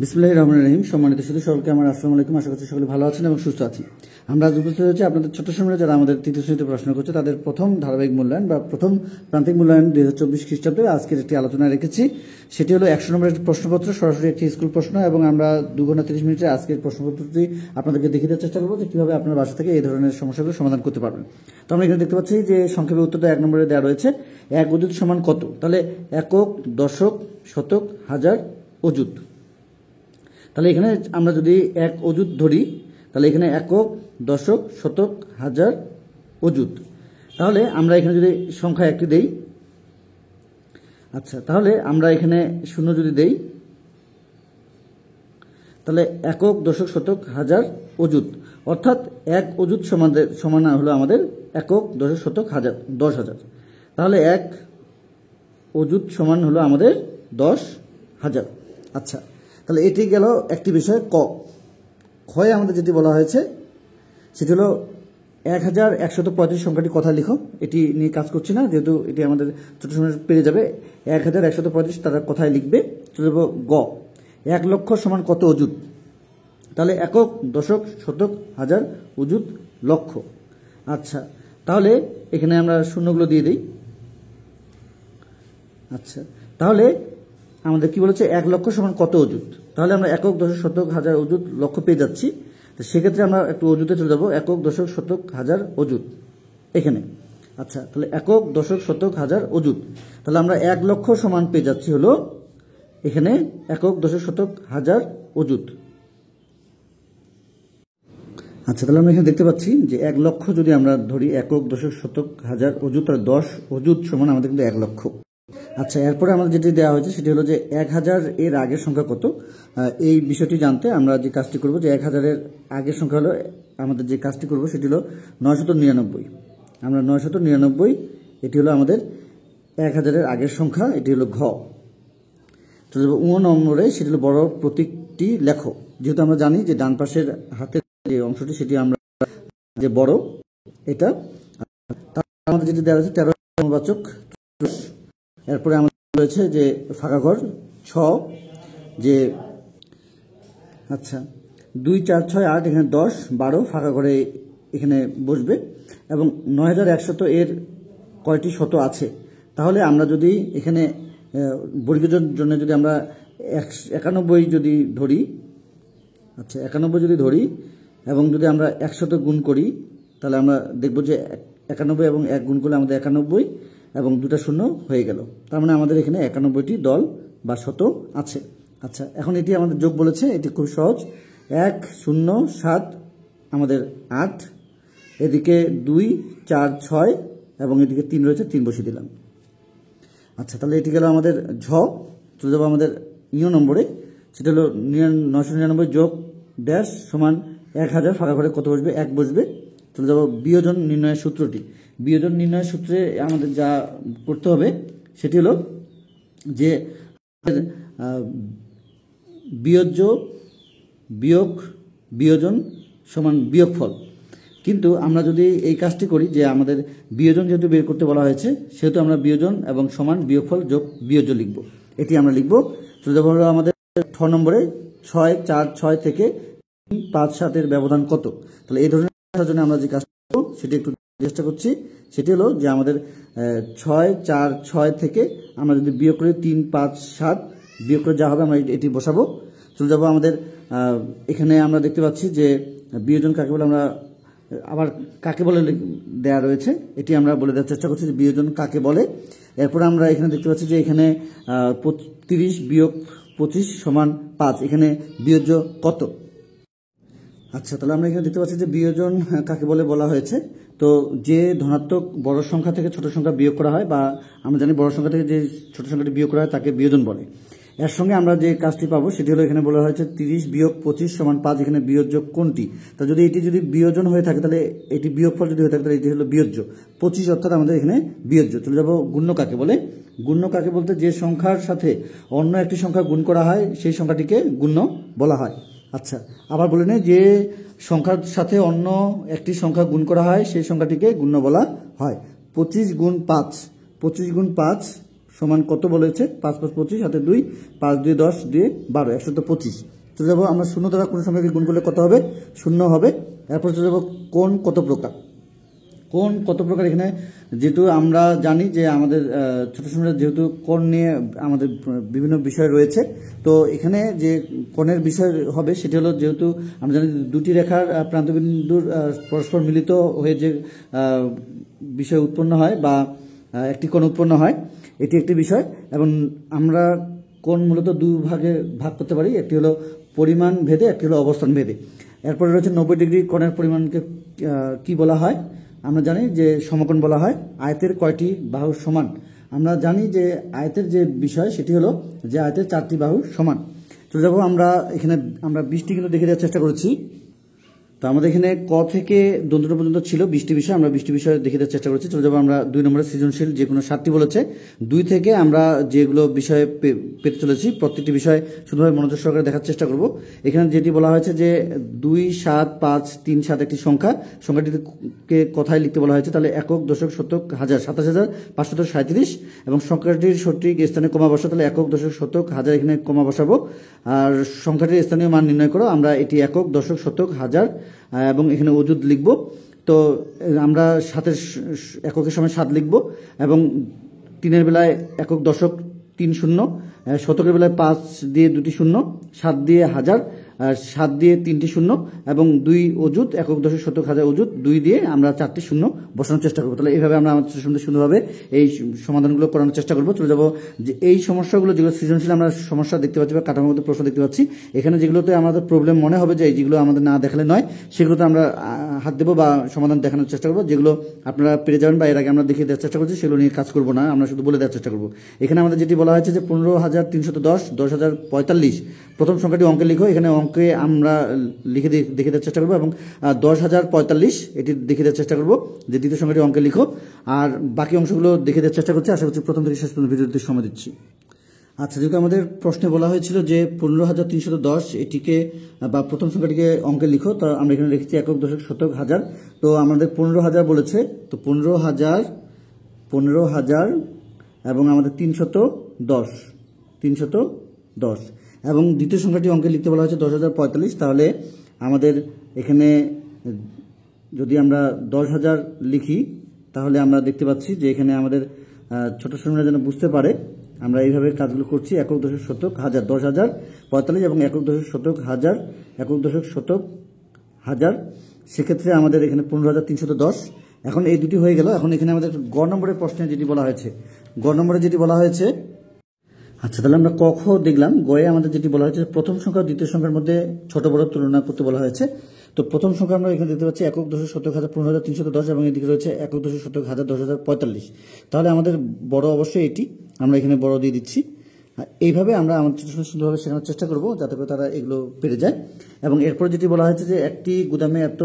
বিসমিল্লাহির রহমানির রহিম। সম্মানিত সুধী সকলকে আমার আসসালামু আলাইকুম। আশা করছি সকলে ভালো আছেন এবং সুস্থ আছেন। আমরা আজ উপস্থিত হয়েছি আপনাদের ছোট সময়ে যারা আমাদের তৃতীয় শ্রেণীতে পড়াশোনা করছে তাদের প্রথম ধারাবাহিক মূল্যায়ন বা প্রথম প্রান্তিক মূল্যায়ন 2024 খ্রিস্টাব্দে আজকের একটি আলোচনা রেখেছি। সেটি হলো 100 নম্বরের একটি প্রশ্নপত্র, সরাসরি একটি স্কুল প্রশ্ন, এবং আমরা 2 ঘন্টা 30 মিনিটে আজকের প্রশ্নপত্রটি আপনাদেরকে দেখিয়ে দেওয়ার চেষ্টা করবো যে কীভাবে আপনার বাসা থেকে এই ধরনের সমস্যাগুলো সমাধান করতে পারবেন। তো আমরা এখানে দেখতে পাচ্ছি যে সংক্ষেপে উত্তরটা 1 নম্বরে দেওয়া রয়েছে। এক অযুত সমান কত? তাহলে একক, দশক, শতক, হাজার, অযুত। তাহলে এখানে আমরা যদি এক অযুত ধরি তাহলে এখানে একক, দশক, শতক, হাজার, অযুত। তাহলে আমরা এখানে যদি সংখ্যা একটি দেই, আচ্ছা, তাহলে আমরা এখানে শূন্য যদি দেই তাহলে একক, দশক, শতক, হাজার, অযুত, অর্থাৎ এক অযুত সমান হলো আমাদের একক, দশক, শতক, হাজার, 10,000। তাহলে এক অযুত সমান হলো আমাদের 10,000। আচ্ছা, তাহলে এটি গেল একটি বিষয়। ক্ষয়ে আমাদের যেটি বলা হয়েছে সেটি হলো 1135 সংখ্যাটি কথায় লিখো। এটি নিয়ে কাজ করছি না, যেহেতু এটি আমাদের ছোট সময় পেরে যাবে। 1135 তারা কথায় লিখবে। চলে যাব গ। 1 লক্ষ সমান কত অযুত? তাহলে একক, দশক, শতক, হাজার, অযুত, লক্ষ। আচ্ছা, তাহলে এখানে আমরা শূন্যগুলো দিয়ে দিই। আচ্ছা, তাহলে আমাদের কি বলেছে? 1 লক্ষ সমান কত অযুত? তাহলে আমরা একক, দশক, শতক, হাজার, অযুত, লক্ষ পেয়ে যাচ্ছি। তো সেক্ষেত্রে আমরা একটু অযুতে চলে যাবো। একক, দশক, শতক, হাজার, অযুত এখানে। আচ্ছা, তাহলে একক, দশক, শতক, হাজার, অযুত। তাহলে আমরা 1 লক্ষ সমান পেয়ে যাচ্ছি হলো এখানে একক, দশক, শতক, হাজার, অযুত। আচ্ছা, তাহলে আমরা এখানে দেখতে পাচ্ছি যে 1 লক্ষ যদি আমরা ধরি, একক, দশক, শতক, হাজার, অযুত, তাহলে 10 অযুত সমান আমাদের কিন্তু 1 লক্ষ। আচ্ছা, এরপরে আমাদের যেটি দেওয়া হয়েছে সেটি হলো যে 1000 এর আগের সংখ্যা কত? এই বিষয়টি জানতে আমরা যে কাজটি করব, যে 1000 এর আগের সংখ্যা হলো, আমাদের যে কাজটি করব সেটি হলো 999। আমরা 999, এটি হলো আমাদের 1000 এর আগের সংখ্যা, এটি হলো ঘ। চলে যাবো 9 নম্বরে, সেটি হলো বড় প্রতীকটি লেখো। যেহেতু আমরা জানি যে ডান পাশের হাতের যে অংশটি সেটি আমরা যে বড় এটা, আমাদের যেটি দেওয়া হয়েছে 13 সমবাচক। এরপরে আমাদের রয়েছে যে ফাঁকা ঘর 6, যে আচ্ছা 2, 4, 6, 8, এখানে 10, 12 ফাঁকা ঘরে এখানে বসবে। এবং 9100 এর কয়টি শত আছে? তাহলে আমরা যদি এখানে বর্গীয়র জন্য যদি আমরা 91 যদি ধরি, আচ্ছা 91 যদি ধরি এবং যদি আমরা 100 গুণ করি, তাহলে আমরা দেখব যে 91 এবং 1 গুণ করলে আমাদের 91 এবং 2টা শূন্য হয়ে গেল। তার মানে আমাদের এখানে 91টি দল বা শত আছে। আচ্ছা, এখন এটি আমাদের যোগ বলেছে, এটি খুব সহজ। 1, 0, 7 আমাদের 8, এদিকে 2, 4, 6 এবং এদিকে 3 রয়েছে, 3 বসিয়ে দিলাম। আচ্ছা, তাহলে এটি গেল আমাদের ঝ। চলে যাবো আমাদের ইয় নম্বরে, সেটা হলো 999 যোগ ড্যাশ সমান 1000, ফাঁকা ঘরে কত বসবে? 1 বসবে। চলে যাবো বিয়োজন নির্ণয়ের সূত্রটি। বিয়োজন নির্ণয়ের সূত্রে আমাদের যা করতে হবে সেটি হলো যে বিয়োজ্য বিয়োগ বিয়োজন সমান বিয়োগফল। কিন্তু আমরা যদি এই কাজটি করি, যে আমাদের বিয়োজন যেহেতু বের করতে বলা হয়েছে, সেহেতু আমরা বিয়োজন এবং সমান বিয়োগফল যোগ বিয়োজ্য লিখব। এটি আমরা লিখব। চলে যাবো আমাদের 6 নম্বরে, 6, 4, 6 থেকে 3, 5, 7 এর ব্যবধান কত? তাহলে এই ধরনের জন্য আমরা যে কাজটা করব সেটি একটু চেষ্টা করছি। সেটি হলো যে আমাদের 6, 4, 6 থেকে আমরা যদি বিয়োগ করি 3, 5, 7, বিয়োগ করে যা হবে আমরা এটি বসাবো। চলে যাবো আমাদের এখানে আমরা দেখতে পাচ্ছি যে বিয়োজন কাকে বলে, আমরা আবার কাকে বলে দেয়া রয়েছে, এটি আমরা বলে দেওয়ার চেষ্টা করছি যে বিয়োজন কাকে বলে। এরপর আমরা এখানে দেখতে পাচ্ছি যে এখানে 30 বিয়োগ 25 সমান 5, এখানে বিয়োজ্য কত? আচ্ছা, তাহলে আমরা এখানে দেখতে পাচ্ছি যে বিয়োজন কাকে বলে বলা হয়েছে। তো যে ধনাত্মক বড় সংখ্যা থেকে ছোট সংখ্যা বিয়োগ করা হয়, বা আমরা জানি বড় সংখ্যা থেকে যে ছোট সংখ্যাটি বিয়োগ করা হয় তাকে বিয়োজন বলে। এর সঙ্গে আমরা যে কাজটি পাবো সেটি হলো, এখানে বলা হয়েছে 30 বিয়োগ 25 সমান 5, এখানে বিয়োজ্য কোনটি? তা যদি এটি যদি বিয়োজন হয়ে থাকে তাহলে এটি বিয়োগফল যদি হয়ে থাকে তাহলে এটি হলো বিয়োজ্য 25, অর্থাৎ আমাদের এখানে বিয়োজ্য। চলে যাবো গুণ্য কাকে বলে। গুণ্য কাকে বলতে যে সংখ্যার সাথে অন্য একটি সংখ্যা গুণ করা হয় সেই সংখ্যাটিকে গুণ্য বলা হয়। আচ্ছা, আবার বলে নেই, যে সংখ্যার সাথে অন্য একটি সংখ্যা গুণ করা হয় সেই সংখ্যাটিকে গুণ্য বলা হয়। 25 গুণ 5, 25 গুণ 5 সমান কত বলেছে? 5 + 25 হাতে 2, 5 2 10 2 12, 125। চলে যাবো আমরা শূন্য দ্বারা কোন সংখ্যাকে গুণ করলে কত হবে? 0 হবে। এরপর চলে যাবো কোণ কত প্রকার। কোণ কত প্রকার, এখানে যেহেতু আমরা জানি যে আমাদের ছোট সময় যেহেতু কোণ নিয়ে আমাদের বিভিন্ন বিষয় রয়েছে, তো এখানে যে কোণের বিষয় হবে সেটি হলো, যেহেতু আমরা জানি দুটি রেখার প্রান্তবিন্দুর পরস্পর মিলিত হয়ে যে বিষয় উৎপন্ন হয় বা একটি কোণ উৎপন্ন হয়, এটি একটি বিষয়। এবং আমরা কোণ মূলত দুই ভাগে ভাগ করতে পারি, একটি হলো পরিমাণ ভেদে, একটি হলো অবস্থান ভেদে। এরপরে রয়েছে 90 ডিগ্রি কোণের পরিমাণকে কি বলা হয়? আমরা জানি যে সমকোণ বলা হয়। আয়তের কয়টি বাহু সমান? আমরা জানি যে আয়তের যে বিষয় সেটি হলো যে আয়তের 4টি বাহু সমান। চলে যাবো আমরা এখানে 20টি কিন্তু দেখে দেওয়ার চেষ্টা করেছি। তো আমাদের এখানে ক থেকে দন্তন পর্যন্ত ছিল 20টি বিষয়, আমরা 20টি বিষয় দেখে দেওয়ার চেষ্টা করেছি। চলে যাবো আমরা 2 নম্বরের সৃজনশীল, যে কোনো 7টি বলেছে। 2 থেকে আমরা যেগুলো বিষয়ে পেতে চলেছি প্রত্যেকটি বিষয় শুধুভাবে মনোযোগ সহকারে দেখার চেষ্টা করব। এখানে যেটি বলা হয়েছে যে 2 7 5 3 7 একটি সংখ্যা, সংখ্যাটিকে কথায় লিখতে বলা হয়েছে, তাহলে একক দশক শতক হাজার 27,537 এবং সংখ্যাটির সঠিক স্থানে কমা বসা, তাহলে একক দশক শতক হাজার এখানে কমা বসাবো। আর সংখ্যাটির স্থানীয় মান নির্ণয় করো, আমরা এটি একক দশক শতক হাজার এবং এখানে অযুত লিখব। তো আমরা 7-এর এককের সময় 7 লিখব এবং 3-এর বেলায় একক দশক 3 শূন্য, শতকের বেলায় 5 দিয়ে 2টি শূন্য, 7 দিয়ে হাজার, 7 দিয়ে 3টি শূন্য এবং 2 অযুত, একক দশক শতক হাজার অযুত 2 দিয়ে আমরা 4টি শূন্য বসানোর চেষ্টা করবো। তাহলে এইভাবে আমরা আমাদের সুন্দরভাবে এই সমাধানগুলো করানোর চেষ্টা করবো। চলে যাবো যে এই সমস্যাগুলো যেগুলো সৃজনশীল আমরা সমস্যা দেখতে পাচ্ছি বা কাঠামোগত প্রশ্ন দেখতে পাচ্ছি, এখানে যেগুলোতে আমাদের প্রবলেম মনে হবে যে যেগুলো আমাদের না দেখালে নয়, সেগুলোতে আমরা হাত দেবো বা সমাধান দেখানোর চেষ্টা করবো। যেগুলো আপনারা পেরে যাবেন বা এর আগে আমরা দেখিয়ে দেওয়ার চেষ্টা করছি, সেগুলো নিয়ে কাজ করবো না, আমরা শুধু বলে দেওয়ার চেষ্টা করবো। এখানে আমাদের যেটি বলা হয়েছে যে 15,310, 10,045 প্রথম সংখ্যাটি অঙ্কে লিখো। এখানে অঙ্কে আমরা দেখে দেওয়ার চেষ্টা করবো এবং 10,045 এটি দেখে দেওয়ার চেষ্টা করবো যে দ্বিতীয় সংখ্যাটি অঙ্কে লিখো। আর বাকি অংশগুলো দেখে দেওয়ার চেষ্টা করছি। আশা করছি প্রথম থেকে শেষ পর্যন্ত ভিডিওতে সময় দিচ্ছি। আচ্ছা, যেহেতু আমাদের প্রশ্নে বলা হয়েছিল যে 15,310 এটিকে বা প্রথম সংখ্যাটিকে অঙ্কে লিখো, তো আমরা এখানে লিখেছি একক দশক শতক হাজার। তো আমাদের 15,000 বলেছে, তো 15,000 এবং আমাদের 310 এবং দ্বিতীয় সংখ্যাটি অঙ্কে লিখতে বলা হয়েছে 10,045। তাহলে আমাদের এখানে যদি আমরা 10,000 লিখি, তাহলে আমরা দেখতে পাচ্ছি যে এখানে আমাদের ছোট শ্রেণীরা যেন বুঝতে পারে, আমরা এইভাবে কাজগুলো করছি। একক দশক শতক হাজার 10,045 এবং একক দশক শতক হাজার, একক দশক শতক হাজার, সেক্ষেত্রে আমাদের এখানে 15,310। এখন এই দুটি হয়ে গেল। এখন এখানে আমাদের গ নম্বরের প্রশ্নে যেটি বলা হয়েছে, গ নম্বরে যেটি বলা হয়েছে, আচ্ছা তাহলে আমরা ক খ দেখলাম। গয়ে আমাদের যেটি বলা হয়েছে প্রথম সংখ্যা দ্বিতীয় সংখ্যার মধ্যে ছোট বড় তুলনা করতে বলা হয়েছে। তো প্রথম সংখ্যা আমরা এখানে দেখতে পাচ্ছি একক দশক শতক হাজার 15,310 এবং এদিকে রয়েছে একক দশক শতক হাজার 10,045। তাহলে আমাদের বড় অবশ্যই এটি, আমরা এখানে বড় দিয়ে দিচ্ছি। এইভাবে আমরা আমাদের সুন্দরভাবে শেখানোর চেষ্টা করব যাতে করে তারা এগুলো পেরে যায়। এবং এরপর যেটি বলা হয়েছে যে একটি গুদামে এত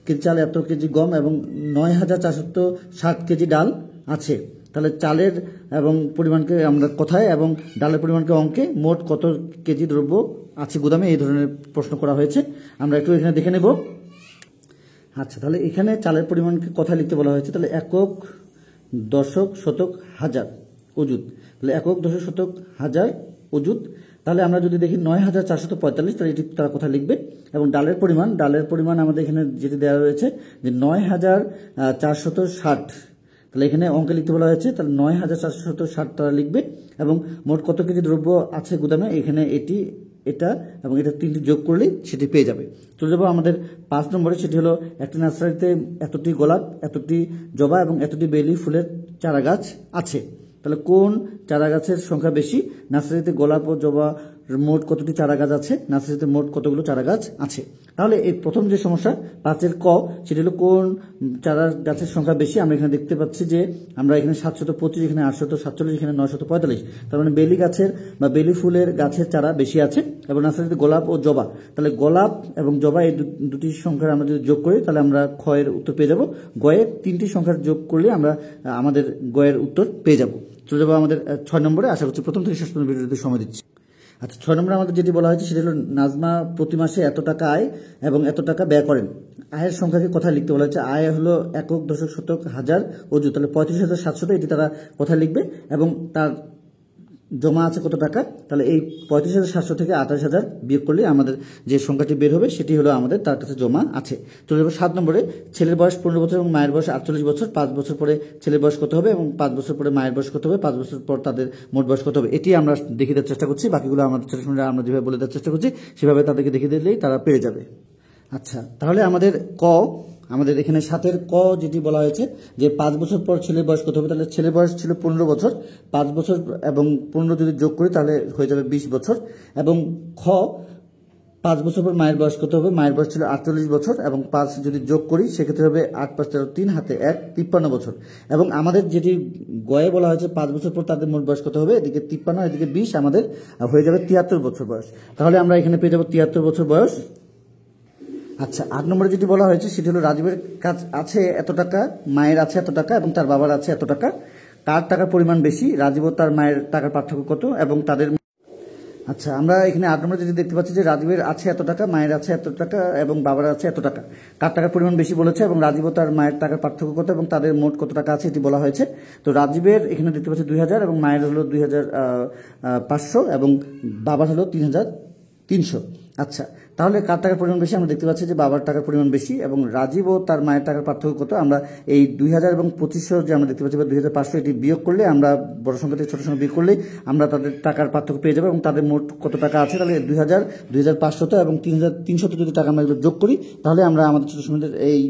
কেজি চাল, এত কেজি গম এবং 9,460 কেজি ডাল আছে। তাহলে চালের এবং পরিমাণকে আমরা কোথায় এবং ডালের পরিমাণকে অঙ্কে, মোট কত কেজি দ্রব্য আছে গুদামে, এই ধরনের প্রশ্ন করা হয়েছে। আমরা একটু এখানে দেখে নেব। আচ্ছা, তাহলে এখানে চালের পরিমাণকে কোথায় লিখতে বলা হয়েছে, তাহলে একক দশক শতক হাজার অযুত, তাহলে একক দশক শতক হাজার অযুত। তাহলে আমরা যদি দেখি 9,445, তাহলে এটি তারা কোথায় লিখবে। এবং ডালের পরিমাণ আমাদের এখানে যেটি দেওয়া রয়েছে যে 9,460, তাহলে এখানে অঙ্কে লিখতে বলা হয়েছে, তাহলে 9,460 তারা লিখবে। এবং মোট কত কেজি দ্রব্য আছে গুদামে, এখানে এটি, এটা এবং এটা 3টি যোগ করলেই সেটি পেয়ে যাবে। চলে যাবো আমাদের 5 নম্বরে, সেটি হলো একটি নার্সারিতে এতটি গোলাপ, এতটি জবা এবং এতটি বেলি ফুলের চারা গাছ আছে। তাহলে কোন চারা গাছের সংখ্যা বেশি? নার্সারিতে গোলাপ ও জবা মোট কতটি চারা গাছ আছে, নার্সারিতে মোট কতগুলো চারা গাছ আছে। তাহলে এই প্রথম যে সমস্যা 5-এর ক, সেটি হলো কোন চারা গাছের সংখ্যা বেশি। আমরা এখানে দেখতে পাচ্ছি যে আমরা এখানে 725, এখানে 847, এখানে 945, তার মানে বেলি গাছের বা বেলি ফুলের গাছের চারা বেশি আছে। এবং নার্সারিতে গোলাপ ও জবা, তাহলে গোলাপ এবং জবা এই দুটি সংখ্যার আমরা যদি যোগ করি, তাহলে আমরা খ এর উত্তর পেয়ে যাব। গয়ের 3টি সংখ্যার যোগ করলে আমরা আমাদের গয়ের উত্তর পেয়ে যাব। চলে যাবো আমাদের 6 নম্বরে। আশা করছি প্রথম থেকে শেষ পর্যন্ত ভিডিওতে সময় দিচ্ছি। আচ্ছা, 6 নম্বরে আমাদের যেটি বলা হয়েছে সেটি হলো নাজমা প্রতি মাসে এত টাকা আয় এবং এত টাকা ব্যয় করেন। আয়ের সংখ্যাকে কোথায় লিখতে বলা হয়েছে? আয় হলো একক, দশক, শতক, হাজার, অযুত, তাহলে 35,700 এটি তারা কোথায় লিখবে এবং তার জমা আছে কত টাকা, তাহলে এই 35,700 থেকে 28,000 বিয়োগ করলে আমাদের যে সংখ্যাটি বের হবে সেটি হলো আমাদের তার কাছে জমা আছে। চলে যাবো 7 নম্বরে, ছেলের বয়স 15 বছর এবং মায়ের বয়স 48 বছর। 5 বছর পরে ছেলের বয়স কত হবে এবং 5 বছর পরে মায়ের বয়স কত হবে, 5 বছর পর তাদের মোট বয়স কত হবে, এটি আমরা দেখিয়ে দেওয়ার চেষ্টা করছি। বাকিগুলো আমাদের ছোট ছোট আমরা যেভাবে বলে দেওয়ার চেষ্টা করছি সেভাবে তাদেরকে দেখিয়ে দিলেই তারা পেরে যাবে। আচ্ছা, তাহলে আমাদের আমাদের এখানে 7-এর ক যেটি বলা হয়েছে যে 5 বছর পর ছেলের বয়স কত হবে, তাহলে ছেলের বয়স ছিল 15 বছর, 5 বছর এবং 15 যদি যোগ করি তাহলে হয়ে যাবে 20 বছর। এবং খ 5 বছর পর মায়ের বয়স কত হবে, মায়ের বয়স ছিল 48 বছর এবং 5 যদি যোগ করি সেক্ষেত্রে হবে 8 5 13, 3 হাতে 1, 53 বছর। এবং আমাদের যেটি গয়ে বলা হয়েছে 5 বছর পর তাদের মোট বয়স কত হবে, এদিকে 53 এদিকে 20, আমাদের হয়ে যাবে 73 বছর বয়স। তাহলে আমরা এখানে পেয়ে যাবো 73 বছর বয়স। আচ্ছা, 8 নম্বরে যেটি বলা হয়েছে সেটি হলো রাজীবের কাছ আছে এত টাকা, মায়ের আছে এত টাকা এবং তার বাবার আছে এত টাকা, কার টাকার পরিমাণ বেশি, রাজীব ও তার মায়ের টাকার পার্থক্য কত এবং তাদের। আচ্ছা, আমরা এখানে 8 নম্বরে যেটি দেখতে পাচ্ছি যে রাজীবের আছে এত টাকা, মায়ের আছে এত টাকা এবং বাবার আছে এত টাকা, কার টাকার পরিমাণ বেশি বলেছে এবং রাজীব ও তার মায়ের টাকার পার্থক্য কত এবং তাদের মোট কত টাকা আছে এটি বলা হয়েছে। তো রাজীবের এখানে দেখতে পাচ্ছি 2000 এবং মায়ের হলো 2500 এবং বাবার হলো 3300। আচ্ছা, তাহলে কার টাকার পরিমাণ বেশি? আমরা দেখতে পাচ্ছি যে বাবার টাকার পরিমাণ বেশি এবং রাজীব ও তার মায়ের টাকার পার্থক্য কত, আমরা এই 2000 এবং 2500 যে আমরা দেখতে পাচ্ছি বা 2500 এটি বিয়োগ করলে, আমরা বড় সংখ্যা থেকে ছোট সংখ্যা বিয়োগ করলে আমরা তাদের টাকার পার্থক্য পেয়ে যাবো এবং তাদের মোট কত টাকা আছে, তাহলে 2000, 2500 এবং 3300 যদি টাকা আমরা যোগ করি তাহলে আমরা আমাদের ছোট সংখ্যাদের এই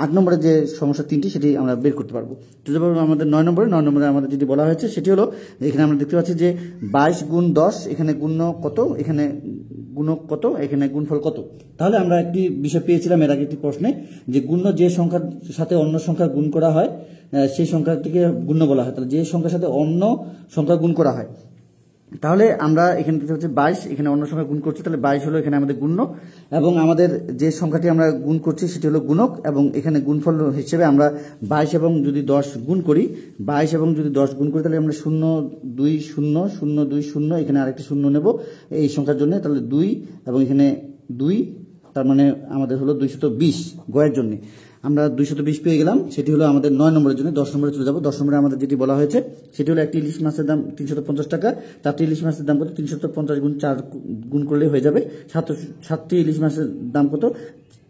8 নম্বরে যে সমস্যা 3টি সেটি আমরা বের করতে পারবো। তো আমাদের 9 নম্বরে আমাদের যেটি বলা হয়েছে সেটি হলো এখানে আমরা দেখতে পাচ্ছি যে 22 গুণ 10, এখানে গুণ্য কত, এখানে গুণক কত, এখানে গুণফল কত। তাহলে আমরা একটি বিষয় পেয়েছিলাম এর আগে একটি প্রশ্নে যে গুণ্য যে সংখ্যার সাথে অন্য সংখ্যা গুণ করা হয় সেই সংখ্যাটিকে গুণ্য বলা হয়। তাহলে যে সংখ্যার সাথে অন্য সংখ্যা গুণ করা হয়, তাহলে আমরা এখানে দেখতে পাচ্ছি 22, এখানে অন্য সংখ্যা গুণ করছি, তাহলে 22 হলো এখানে আমাদের গুণ্য এবং আমাদের যে সংখ্যাটি আমরা গুণ করছি সেটি হলো গুণক এবং এখানে গুণফল হিসেবে আমরা 22 এবং যদি 10 গুণ করি, 22 এবং যদি 10 গুণ করি তাহলে আমরা 0 2 0 0 2 0, এখানে আরেকটি শূন্য নেব এই সংখ্যার জন্য, তাহলে 2 এবং এখানে 2, তার মানে আমাদের হলো 220 গয়ের জন্য আমরা 220 পেয়ে গেলাম। সেটি হলো আমাদের 9 নম্বরের জন্য। 10 নম্বরে চলে যাবো। 10 নম্বরে আমাদের যেটি বলা হয়েছে সেটি হলো একটি ইলিশ মাছের দাম 350 টাকা, 4টি ইলিশ মাছের দাম কত, 350 গুণ 4 গুণ করলে হয়ে যাবে 7টি ইলিশ মাছের দাম কত,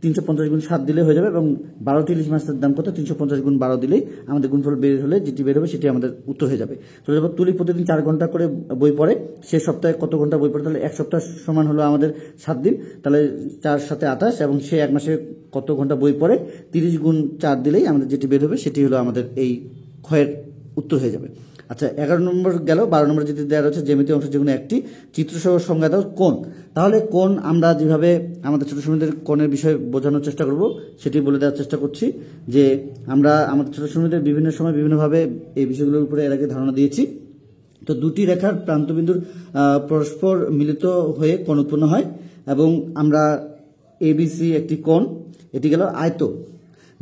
350 গুণ 7 দিলে হয়ে যাবে এবং 12টি ইলিশ মাছের দাম কত, 350 গুণ 12 দিলেই আমাদের গুণফল বের হলে যেটি বের হবে সেটি আমাদের উত্তর হয়ে যাবে। চলে যাবো তুলি প্রতিদিন 4 ঘন্টা করে বই পড়ে, শেষ সপ্তাহে কত ঘন্টা বই পড়ে, তাহলে এক সপ্তাহ সমান হলো আমাদের 7 দিন, তাহলে 4 7 28 এবং সে এক মাসে কত ঘন্টা বই পড়ে, 30 গুণ 4 দিলেই আমাদের যেটি বের হবে সেটি হলো আমাদের এই ক্ষয়ের উত্তর হয়ে যাবে। আচ্ছা, 11 নম্বর গেল। 12 নম্বর যেটি দেওয়া রয়েছে জ্যামিতীয় অংশ যেগুলো একটি চিত্রসহ সংজ্ঞা দাও কোণ। তাহলে কোণ আমরা যেভাবে আমাদের ছোট শ্রেণীদের কোণের বিষয়ে বোঝানোর চেষ্টা করব সেটি বলে দেওয়ার চেষ্টা করছি যে আমরা আমাদের ছোট শ্রেণীদের বিভিন্ন সময় বিভিন্নভাবে এই বিষয়গুলোর উপরে এর আগে ধারণা দিয়েছি। তো দুটি রেখার প্রান্তবিন্দুর পরস্পর মিলিত হয়ে কোণ উৎপন্ন হয় এবং আমরা এবিসি একটি কোণ, এটি গেল আয়ত।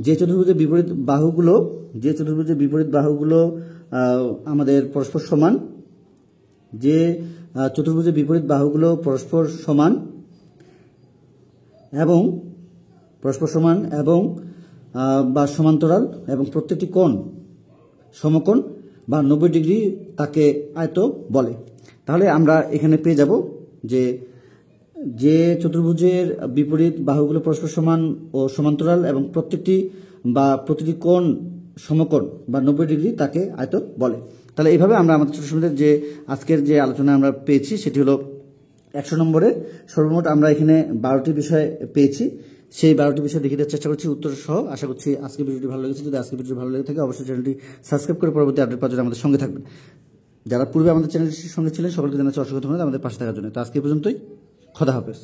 যে চতুর্ভুজের বিপরীত বাহুগুলো আমাদের পরস্পর সমান, যে চতুর্ভুজের বিপরীত বাহুগুলো পরস্পর সমান এবং বা সমান্তরাল এবং প্রত্যেকটি কোণ সমকোণ বা 90 ডিগ্রি তাকে আয়ত বলে। তাহলে আমরা এখানে পেয়ে যাব যে চতুর্ভুজের বিপরীত বাহুগুলো পরস্পর সমান ও সমান্তরাল এবং প্রতিটি কোণ সমকোণ বা 90 ডিগ্রি তাকে আয়ত বলে। তাহলে এইভাবে আমরা আমাদের ছোট শ্রেণীদের যে আজকের যে আলোচনা আমরা পেয়েছি সেটি হলো 100 নম্বরের। সর্বমোট আমরা এখানে 12টি বিষয় পেয়েছি, সেই 12টি বিষয় দেখিয়ে দেওয়ার চেষ্টা করছি উত্তর সহ। আশা করছি আজকের ভিডিওটি ভালো লেগেছে। যদি আজকের ভিডিওটি ভালো লেগে থাকে অবশ্যই চ্যানেলটি সাবস্ক্রাইব করে পরবর্তী আপডেট পাওয়ার জন্য আমাদের সঙ্গে থাকবেন। যারা পূর্বে আমাদের চ্যানেলটির সঙ্গে ছিলেন সকলকে জানাচ্ছি অসংখ্য ধন্যবাদ আমাদের পাশে থাকার জন্য। তো আজকে পর্যন্তই, খোদা হাফেজ।